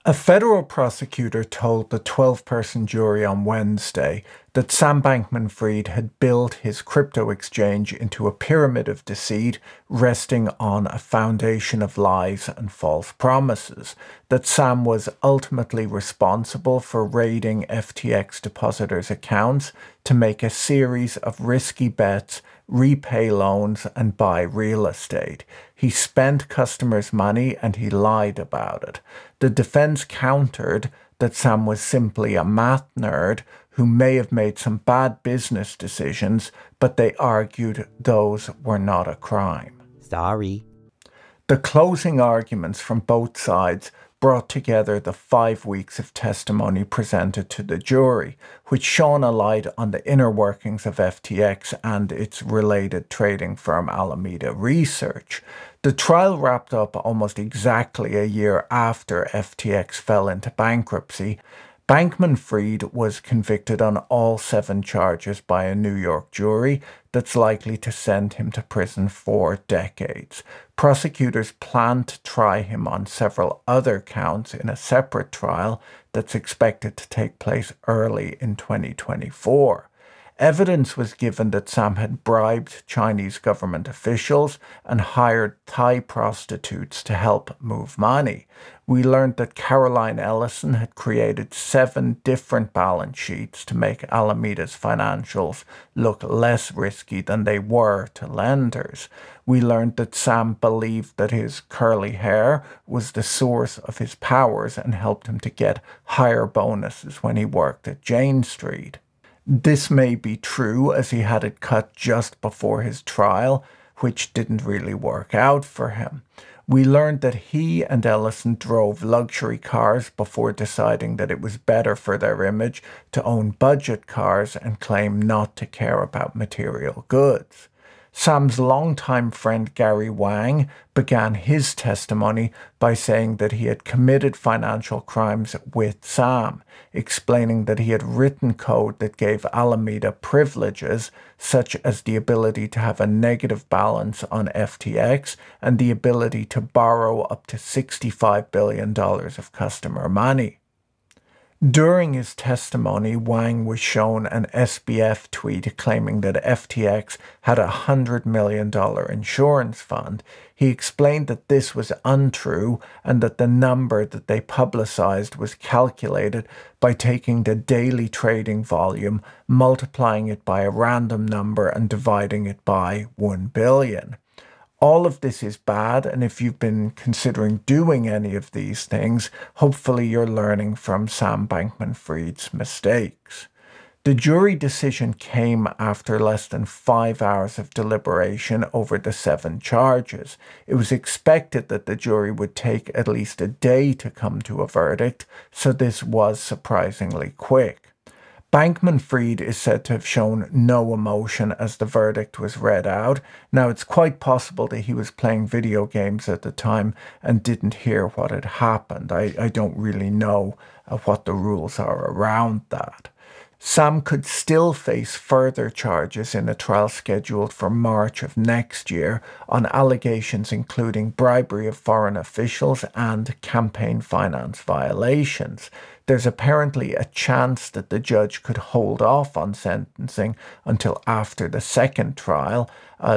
A federal prosecutor told the 12-person jury on Wednesday that Sam Bankman-Fried had built his crypto exchange into a pyramid of deceit resting on a foundation of lies and false promises, that Sam was ultimately responsible for raiding FTX depositors' accounts to make a series of risky bets, repay loans, and buy real estate. He spent customers' money and he lied about it. The defense countered that Sam was simply a math nerd who may have made some bad business decisions, but they argued those were not a crime. Sorry. The closing arguments from both sides brought together the 5 weeks of testimony presented to the jury, which shone a light on the inner workings of FTX and its related trading firm Alameda Research. The trial wrapped up almost exactly a year after FTX fell into bankruptcy. Bankman-Fried was convicted on all 7 charges by a New York jury that's likely to send him to prison for decades. Prosecutors plan to try him on several other counts in a separate trial that's expected to take place early in 2024. Evidence was given that Sam had bribed Chinese government officials and hired Thai prostitutes to help move money. We learned that Caroline Ellison had created 7 different balance sheets to make Alameda's financials look less risky than they were to lenders. We learned that Sam believed that his curly hair was the source of his powers and helped him to get higher bonuses when he worked at Jane Street. This may be true, as he had it cut just before his trial, which didn't really work out for him. We learned that he and Ellison drove luxury cars before deciding that it was better for their image to own budget cars and claim not to care about material goods. Sam's longtime friend Gary Wang began his testimony by saying that he had committed financial crimes with Sam, explaining that he had written code that gave Alameda privileges, such as the ability to have a negative balance on FTX and the ability to borrow up to $65 billion of customer money. During his testimony, Wang was shown an SBF tweet claiming that FTX had a $100 million insurance fund. He explained that this was untrue and that the number that they publicized was calculated by taking the daily trading volume, multiplying it by a random number, and dividing it by 1 billion. All of this is bad, and if you've been considering doing any of these things, hopefully you're learning from Sam Bankman-Fried's mistakes. The jury decision came after less than 5 hours of deliberation over the 7 charges. It was expected that the jury would take at least a day to come to a verdict, so this was surprisingly quick. Bankman-Fried is said to have shown no emotion as the verdict was read out. Now, it's quite possible that he was playing video games at the time and didn't hear what had happened. I don't really know what the rules are around that. Sam could still face further charges in a trial scheduled for March of next year on allegations including bribery of foreign officials and campaign finance violations. There's apparently a chance that the judge could hold off on sentencing until after the second trial,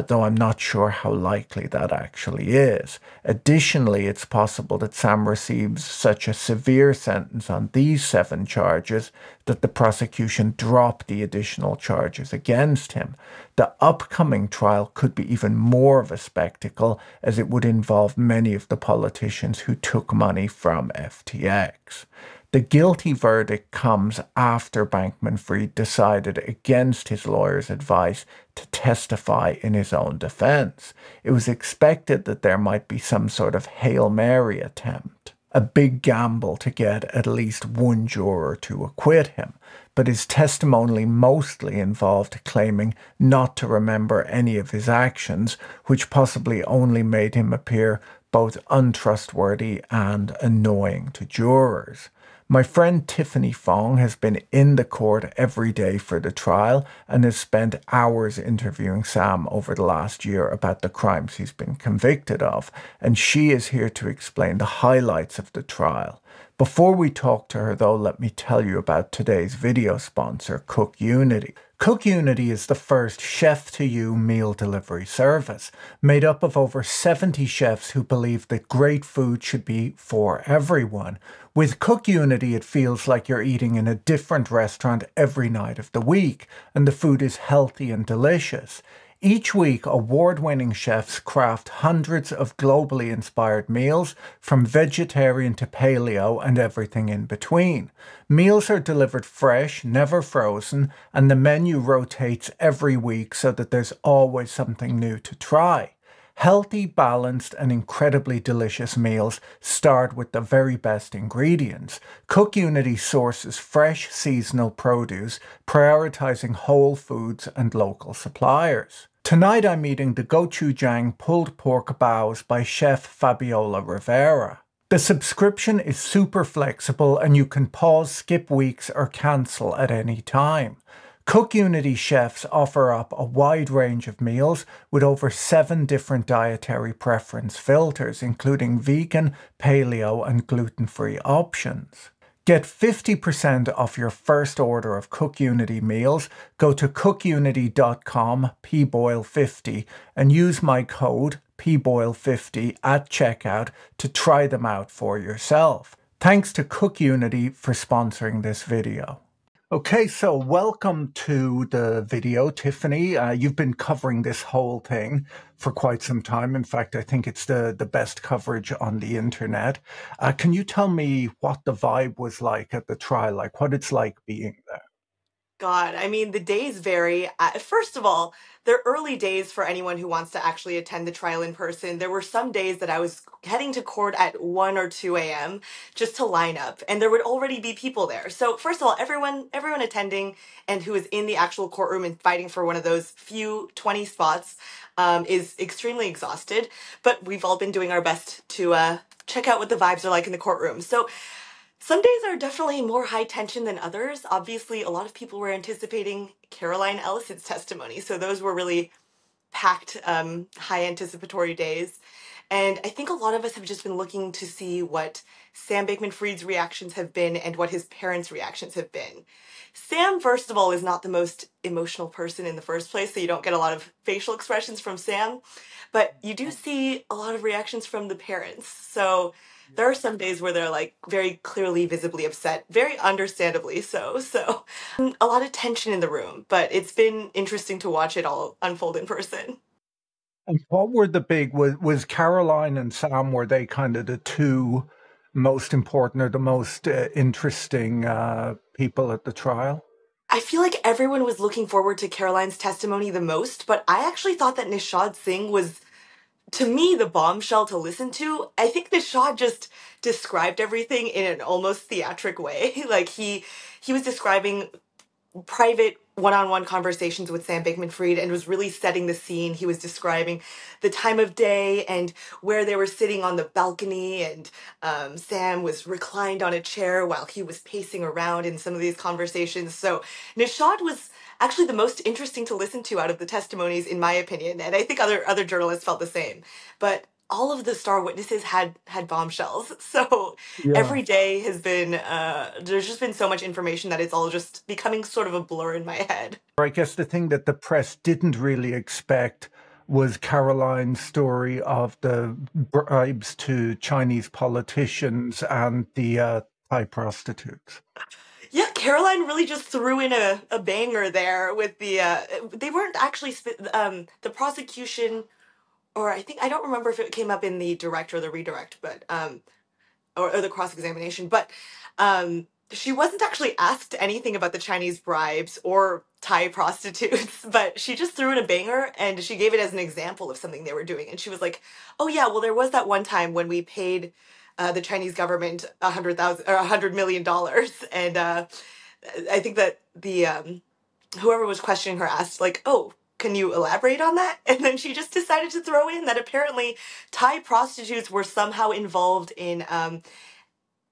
though I'm not sure how likely that actually is. Additionally, it's possible that Sam receives such a severe sentence on these 7 charges that the prosecution drop the additional charges against him. The upcoming trial could be even more of a spectacle, as it would involve many of the politicians who took money from FTX. The guilty verdict comes after Bankman-Fried decided against his lawyer's advice to testify in his own defense. It was expected that there might be some sort of Hail Mary attempt, a big gamble to get at least one juror to acquit him, but his testimony mostly involved claiming not to remember any of his actions, which possibly only made him appear both untrustworthy and annoying to jurors. My friend Tiffany Fong has been in the court every day for the trial and has spent hours interviewing Sam over the last year about the crimes he's been convicted of, and she is here to explain the highlights of the trial. Before we talk to her, though, let me tell you about today's video sponsor, Cook Unity. Cook Unity is the first chef-to-you meal delivery service, made up of over 70 chefs who believe that great food should be for everyone. With Cook Unity, it feels like you're eating in a different restaurant every night of the week, and the food is healthy and delicious. Each week, award-winning chefs craft hundreds of globally inspired meals, from vegetarian to paleo and everything in between. Meals are delivered fresh, never frozen, and the menu rotates every week so that there's always something new to try. Healthy, balanced, and incredibly delicious meals start with the very best ingredients. Cook Unity sources fresh, seasonal produce, prioritizing whole foods and local suppliers. Tonight I'm eating the gochujang pulled pork bows by Chef Fabiola Rivera. The subscription is super flexible and you can pause, skip weeks, or cancel at any time. Cook Unity chefs offer up a wide range of meals with over 7 different dietary preference filters, including vegan, paleo, and gluten-free options. Get 50% off your first order of Cook Unity meals. Go to cookunity.com pboyle50 and use my code pboyle50 at checkout to try them out for yourself. Thanks to Cook Unity for sponsoring this video. Okay, so welcome to the video, Tiffany. You've been covering this whole thing for quite some time. In fact, I think it's the best coverage on the internet. Can you tell me what the vibe was like at the trial, like what it's like being there? God, I mean, the days vary. First of all, they're early days for anyone who wants to actually attend the trial in person. There were some days that I was heading to court at 1 or 2 a.m. just to line up, and there would already be people there. So, first of all, everyone attending and who is in the actual courtroom and fighting for one of those few 20 spots is extremely exhausted. But we've all been doing our best to check out what the vibes are like in the courtroom. So, some days are definitely more high tension than others. Obviously, a lot of people were anticipating Caroline Ellison's testimony, so those were really packed, high anticipatory days. And I think a lot of us have just been looking to see what Sam Bankman-Fried's reactions have been and what his parents' reactions have been. Sam, first of all, is not the most emotional person in the first place, so you don't get a lot of facial expressions from Sam, but you do see a lot of reactions from the parents. So there are some days where they're like very clearly, visibly upset, very understandably so. So a lot of tension in the room, but it's been interesting to watch it all unfold in person. And what were the big, was Caroline and Sam, were they kind of the two most important or the most interesting people at the trial? I feel like everyone was looking forward to Caroline's testimony the most, but I actually thought that Nishad Singh was, to me, the bombshell to listen to. I think Nishad just described everything in an almost theatric way. Like he was describing private one-on-one conversations with Sam Bankman-Fried and was really setting the scene. He was describing the time of day and where they were sitting on the balcony, and Sam was reclined on a chair while he was pacing around in some of these conversations. So Nishad was actually the most interesting to listen to out of the testimonies, in my opinion, and I think other journalists felt the same. But all of the star witnesses had bombshells. So Yeah. every day has been there's just been so much information that it's all just becoming sort of a blur in my head. I guess the thing that the press didn't really expect was Caroline's story of the bribes to Chinese politicians and the Thai prostitutes. Yeah, Caroline really just threw in a banger there with the they weren't actually the prosecution, or I think I don't remember if it came up in the direct or the redirect, but or the cross examination, but she wasn't actually asked anything about the Chinese bribes or Thai prostitutes, but she just threw in a banger and she gave it as an example of something they were doing. And she was like, "Oh yeah, well there was that one time when we paid the Chinese government 100,000 or $100 million," and I think that the whoever was questioning her asked like, "Oh, can you elaborate on that?" And then she just decided to throw in that apparently Thai prostitutes were somehow involved in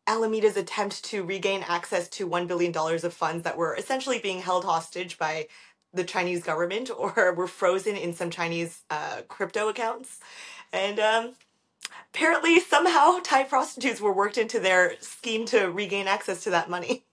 Alameda's attempt to regain access to $1 billion of funds that were essentially being held hostage by the Chinese government or were frozen in some Chinese crypto accounts. And Apparently, somehow, Thai prostitutes were worked into their scheme to regain access to that money.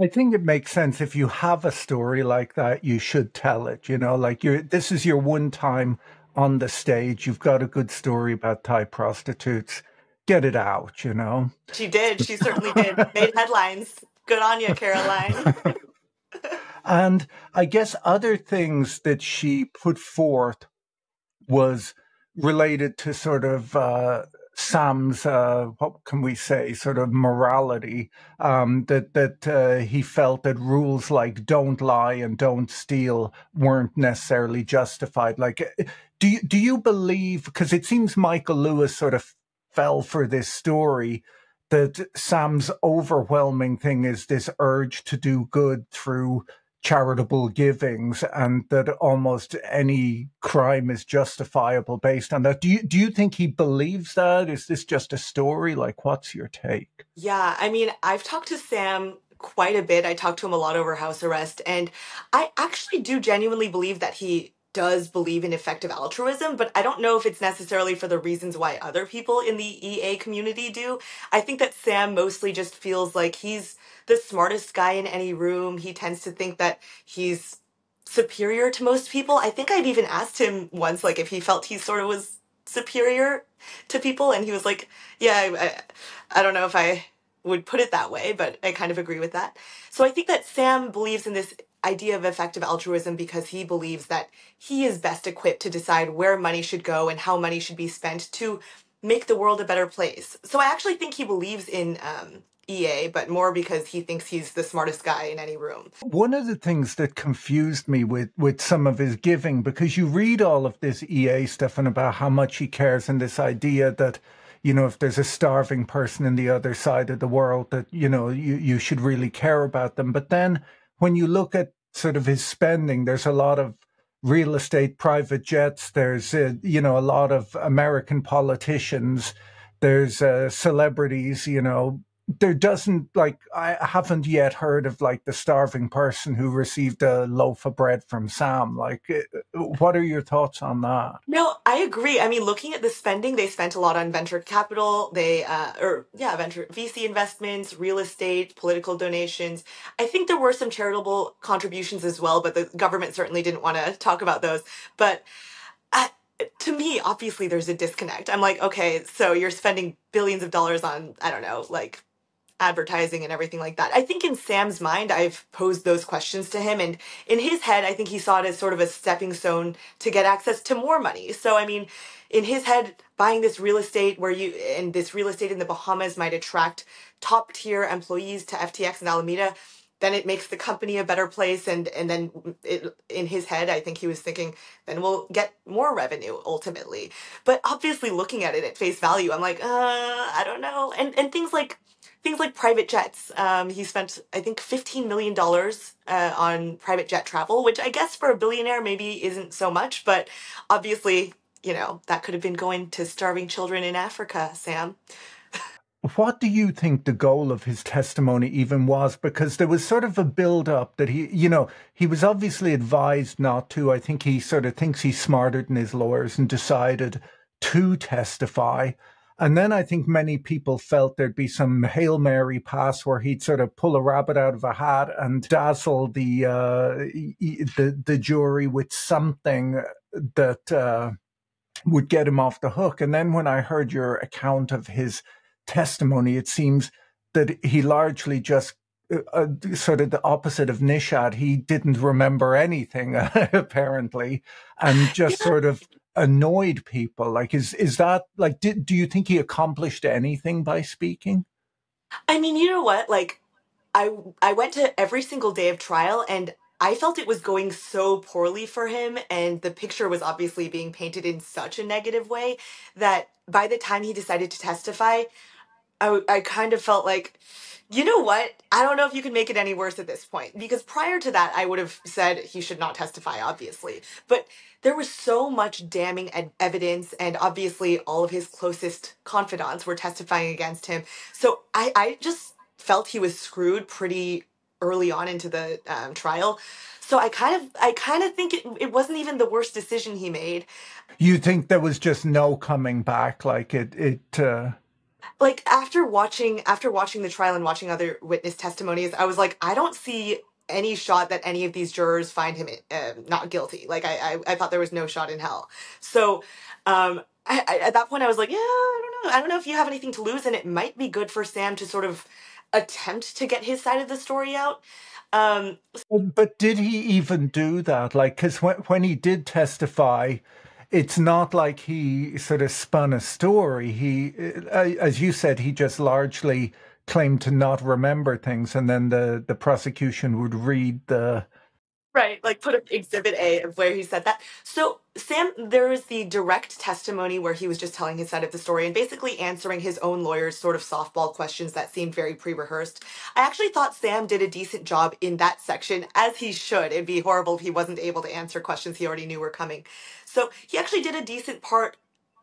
I think it makes sense if you have a story like that, you should tell it. Like this is your one time on the stage. You've got a good story about Thai prostitutes. Get it out. She did. She certainly did. Made headlines. Good on you, Caroline. And I guess other things that she put forth was related to sort of Sam's, what can we say, sort of morality, that he felt that rules like don't lie and don't steal weren't necessarily justified. Like, do you believe? Because it seems Michael Lewis sort of fell for this story that Sam's overwhelming thing is this urge to do good through charitable givings, and that almost any crime is justifiable based on that. Do you think he believes that? Is this just a story? Like, what's your take? Yeah, I mean, I've talked to Sam quite a bit. I talked to him a lot over house arrest, and I actually do genuinely believe that he does believe in effective altruism, but I don't know if it's necessarily for the reasons why other people in the EA community do. I think that Sam mostly just feels like he's the smartest guy in any room. He tends to think that he's superior to most people. I think I've even asked him once, like, if he felt he sort of was superior to people, and he was like, yeah, I don't know if I would put it that way, but I kind of agree with that. So I think that Sam believes in this idea of effective altruism because he believes that he is best equipped to decide where money should go and how money should be spent to make the world a better place. So I actually think he believes in EA, but more because he thinks he's the smartest guy in any room. One of the things that confused me with some of his giving, because you read all of this EA stuff and about how much he cares, and this idea that, if there's a starving person in the other side of the world, that, you should really care about them. But then when you look at sort of his spending, there's a lot of real estate, private jets, there's, a lot of American politicians, there's celebrities, there doesn't, like, I haven't yet heard of like the starving person who received a loaf of bread from Sam. Like, what are your thoughts on that? No, I agree. I mean, looking at the spending, they spent a lot on venture capital. Venture VC investments, real estate, political donations. I think there were some charitable contributions as well, but the government certainly didn't want to talk about those. But uh, to me, obviously, there's a disconnect. I'm like, okay, so you're spending billions of dollars on, I don't know, like advertising and everything like that. I think in Sam's mind, I've posed those questions to him, and in his head, I think he saw it as sort of a stepping stone to get access to more money. So, I mean, in his head, buying this real estate and this real estate in the Bahamas might attract top tier employees to FTX and Alameda. Then it makes the company a better place, and then in his head, I think he was thinking, then we'll get more revenue ultimately. But obviously, looking at it at face value, I'm like, I don't know, and things like private jets. He spent, I think, $15 million on private jet travel, which I guess for a billionaire maybe isn't so much, but obviously, that could have been going to starving children in Africa, Sam. What do you think the goal of his testimony even was? Because there was sort of a build up that he was obviously advised not to. I think he sort of thinks he's smarter than his lawyers and decided to testify. And then I think many people felt there'd be some Hail Mary pass where he'd sort of pull a rabbit out of a hat and dazzle the jury with something that would get him off the hook. And then when I heard your account of his testimony, it seems that he largely just sort of the opposite of Nishad. He didn't remember anything, apparently, and just Yeah. sort of annoyed people. Like, is that like, do you think he accomplished anything by speaking? I mean, you know what? Like, I I went to every single day of trial, and I felt it was going so poorly for him, and the picture was obviously being painted in such a negative way that by the time he decided to testify, I kind of felt like, you know what? I don't know if you can make it any worse at this point. Because prior to that, I would have said he should not testify, obviously. But there was so much damning evidence, and obviously all of his closest confidants were testifying against him. So I just felt he was screwed pretty early on into the trial. So I kind of think it wasn't even the worst decision he made. You think there was just no coming back? Like Like after watching the trial and watching other witness testimonies, I was like, I don't see any shot that any of these jurors find him not guilty. Like I thought there was no shot in hell. So at that point I was like, yeah, I don't know. I don't know if you have anything to lose, and it might be good for Sam to sort of attempt to get his side of the story out. Um, but did he even do that? Like, because when he did testify, it's not like he sort of spun a story. As you said, he just largely claimed to not remember things, and then the prosecution would read the. Right, like put up Exhibit A of where he said that. So, Sam, there was the direct testimony where he was just telling his side of the story and basically answering his own lawyer's sort of softball questions that seemed very pre rehearsed. I actually thought Sam did a decent job in that section, as he should. It'd be horrible if he wasn't able to answer questions he already knew were coming. So, he actually did a decent part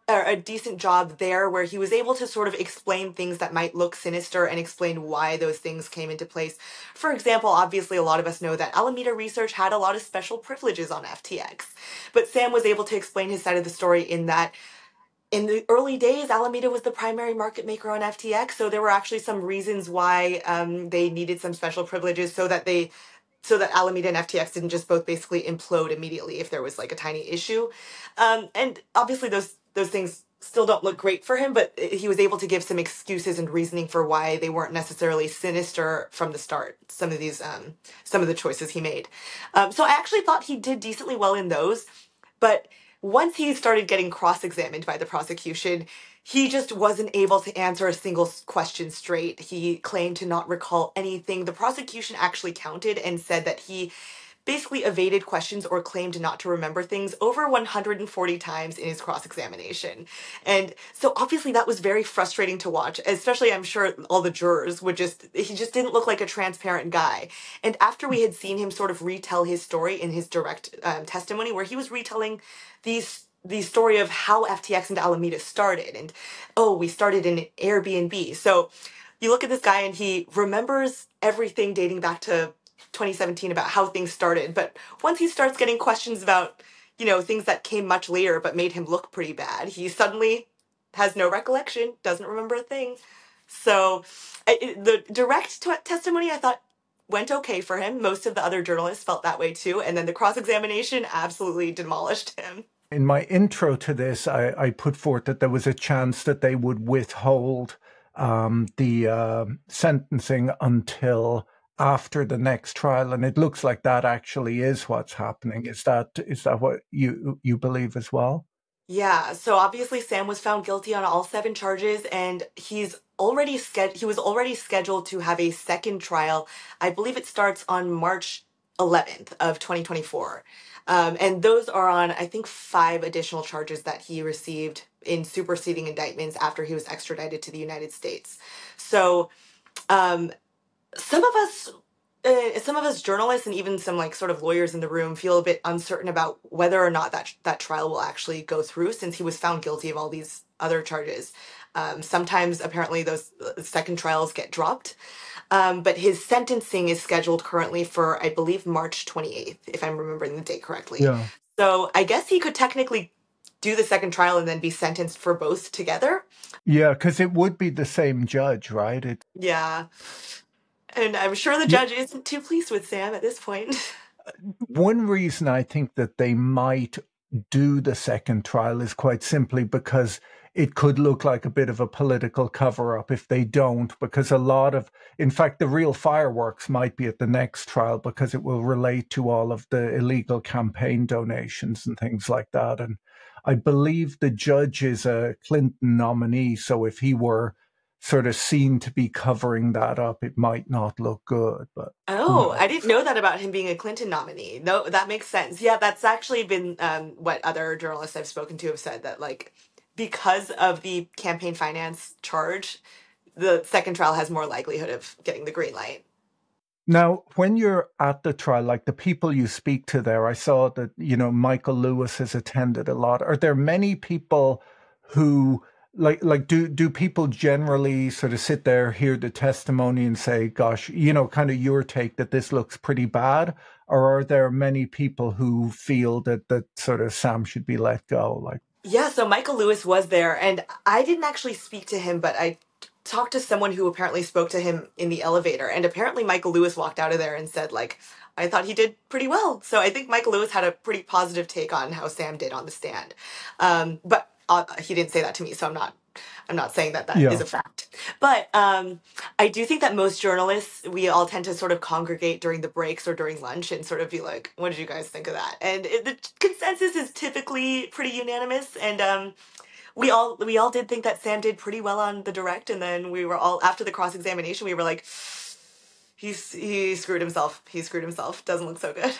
or a decent job there where he was able to sort of explain things that might look sinister and explain why those things came into place. For example, obviously a lot of us know that Alameda Research had a lot of special privileges on FTX, but Sam was able to explain his side of the story in that in the early days, Alameda was the primary market maker on FTX, so there were actually some reasons why they needed some special privileges so that Alameda and FTX didn't just both basically implode immediately if there was like a tiny issue. And obviously those things still don't look great for him, but he was able to give some excuses and reasoning for why they weren't necessarily sinister from the start. Some of the choices he made. So I actually thought he did decently well in those, but once he started getting cross-examined by the prosecution, he just wasn't able to answer a single question straight. He claimed to not recall anything. The prosecution actually counted and said that he basically evaded questions or claimed not to remember things over 140 times in his cross examination. And so obviously that was very frustrating to watch, especially I'm sure all the jurors he just didn't look like a transparent guy. And after we had seen him sort of retell his story in his direct testimony, where he was retelling the story of how FTX and Alameda started, and oh, we started in Airbnb. So you look at this guy and he remembers everything dating back to 2017 about how things started. But once he starts getting questions about, things that came much later but made him look pretty bad, he suddenly has no recollection, doesn't remember a thing. So the direct testimony I thought went okay for him. Most of the other journalists felt that way too. And then the cross examination absolutely demolished him. In my intro to this, I put forth that there was a chance that they would withhold the sentencing until after the next trial, and it looks like that actually is what's happening. Is that what you believe as well? Yeah, so obviously Sam was found guilty on all seven charges, and he was already scheduled to have a second trial. I believe it starts on March 11th of 2024. And those are on, I think, five additional charges that he received in superseding indictments after he was extradited to the United States. So um, some of us some of us journalists and even some like sort of lawyers in the room feel a bit uncertain about whether or not that trial will actually go through, since he was found guilty of all these other charges. Sometimes apparently those second trials get dropped, but his sentencing is scheduled currently for, I believe, March 28th, if I'm remembering the date correctly. Yeah. So I guess he could technically do the second trial and then be sentenced for both together. Yeah, because it would be the same judge, right? Yeah. And I'm sure the Yeah. judge isn't too pleased with Sam at this point. One reason I think that they might do the second trial is quite simply because it could look like a bit of a political cover up if they don't, because in fact, the real fireworks might be at the next trial because it will relate to all of the illegal campaign donations and things like that. And I believe the judge is a Clinton nominee. So if he were sort of seen to be covering that up, it might not look good, but who Oh, I knows? didn't know that about him being a Clinton nominee. No, that makes sense. Yeah, that's actually been what other journalists I've spoken to have said, that like because of the campaign finance charge, the second trial has more likelihood of getting the green light. Now, when you're at the trial, like the people you speak to there, I saw that, Michael Lewis has attended a lot. Are there many people who Do people generally sort of sit there, hear the testimony, and say, "Gosh, kind of your take that this looks pretty bad," or are there many people who feel that sort of Sam should be let go? Like, Yeah, so Michael Lewis was there, and I didn't actually speak to him, but I talked to someone who apparently spoke to him in the elevator, and apparently Michael Lewis walked out of there and said, like, I thought he did pretty well. So I think Michael Lewis had a pretty positive take on how Sam did on the stand. But he didn't say that to me, so I'm not saying that that is yeah, a fact. But I do think that most journalists, we all tend to sort of congregate during the breaks or during lunch and sort of be like, what did you guys think of that? And the consensus is typically pretty unanimous. And we all did think that Sam did pretty well on the direct. And then we were all, after the cross examination, we were like, he screwed himself. He screwed himself. Doesn't look so good.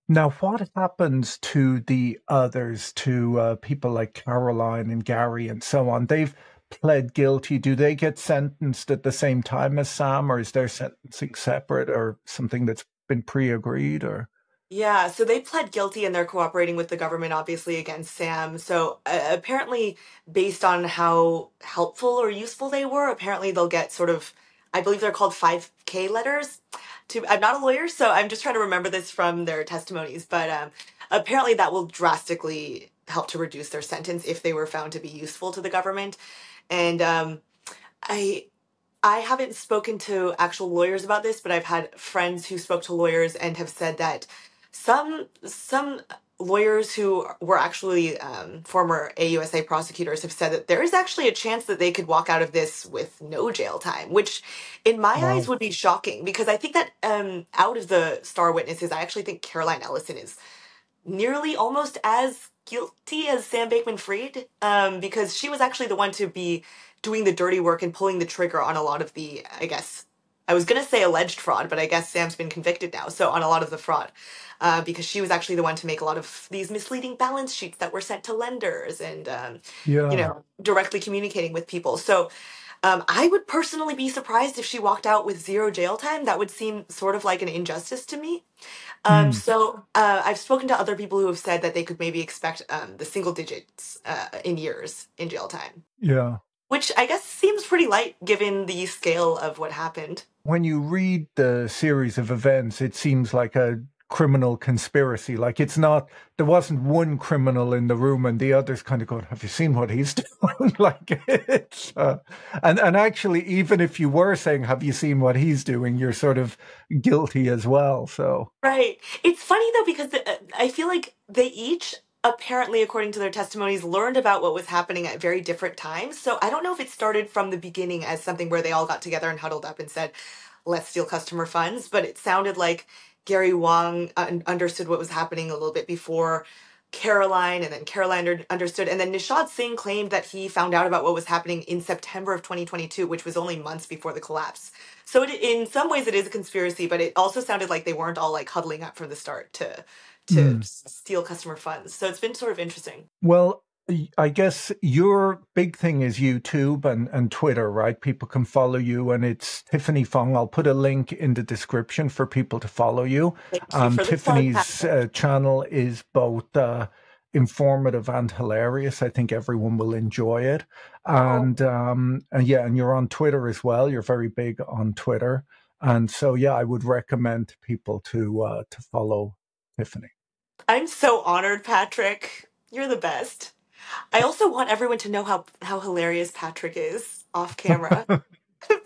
now, what happens to the others, to people like Caroline and Gary and so on? They've pled guilty. Do they get sentenced at the same time as Sam, or is their sentencing separate or something that's been pre-agreed? Or Yeah, so they pled guilty and they're cooperating with the government, obviously, against Sam. So apparently, based on how helpful or useful they were, apparently they'll get sort of, I believe they're called 5K letters. I'm not a lawyer, so I'm just trying to remember this from their testimonies. But apparently, that will drastically help to reduce their sentence if they were found to be useful to the government. And I I haven't spoken to actual lawyers about this, but I've had friends who spoke to lawyers and have said that some lawyers who were actually former AUSA prosecutors have said that there is actually a chance that they could walk out of this with no jail time, which in my eyes wow, would be shocking because I think that out of the star witnesses, I actually think Caroline Ellison is nearly almost as guilty as Sam Bankman-Fried, because she was actually the one to be doing the dirty work and pulling the trigger on a lot of the, I guess, I was going to say alleged fraud, but I guess Sam's been convicted now, so on a lot of the fraud, because she was actually the one to make a lot of these misleading balance sheets that were sent to lenders and, yeah. directly communicating with people. So I would personally be surprised if she walked out with zero jail time. That would seem sort of like an injustice to me. Hmm. So I've spoken to other people who have said that they could maybe expect the single digits in years in jail time, Yeah. which I guess seems pretty light given the scale of what happened. When you read the series of events, it seems like a criminal conspiracy. Like it's not, there wasn't one criminal in the room and the others kind of going, have you seen what he's doing? Like it's, and actually, even if you were saying, have you seen what he's doing? You're sort of guilty as well. So, Right. It's funny though because I feel like they each apparently, according to their testimonies, learned about what was happening at very different times. So I don't know if it started from the beginning as something where they all got together and huddled up and said, "Let's steal customer funds," but it sounded like Gary Wong understood what was happening a little bit before Caroline, and then Caroline understood, and then Nishad Singh claimed that he found out about what was happening in September of 2022, which was only months before the collapse. So in some ways it is a conspiracy, but it also sounded like they weren't all like huddling up from the start to mm. steal customer funds. So it's been sort of interesting. Well, I guess your big thing is YouTube and Twitter, right? People can follow you, and it's Tiffany Fong. I'll put a link in the description for people to follow you. Thank you for the plug, Tiffany's Patrick. channel is both informative and hilarious. I think everyone will enjoy it. Oh, And yeah, and you're on Twitter as well. You're very big on Twitter, and so yeah, I would recommend people to follow Tiffany. I'm so honored, Patrick. You're the best. I also want everyone to know how hilarious Patrick is off camera.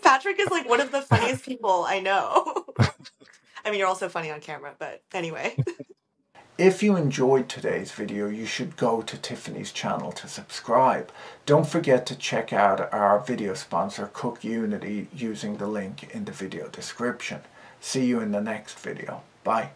Patrick is like one of the funniest people I know. I mean, you're also funny on camera, but anyway. If you enjoyed today's video, you should go to Tiffany's channel to subscribe. Don't forget to check out our video sponsor, Cook Unity, using the link in the video description. See you in the next video. Bye.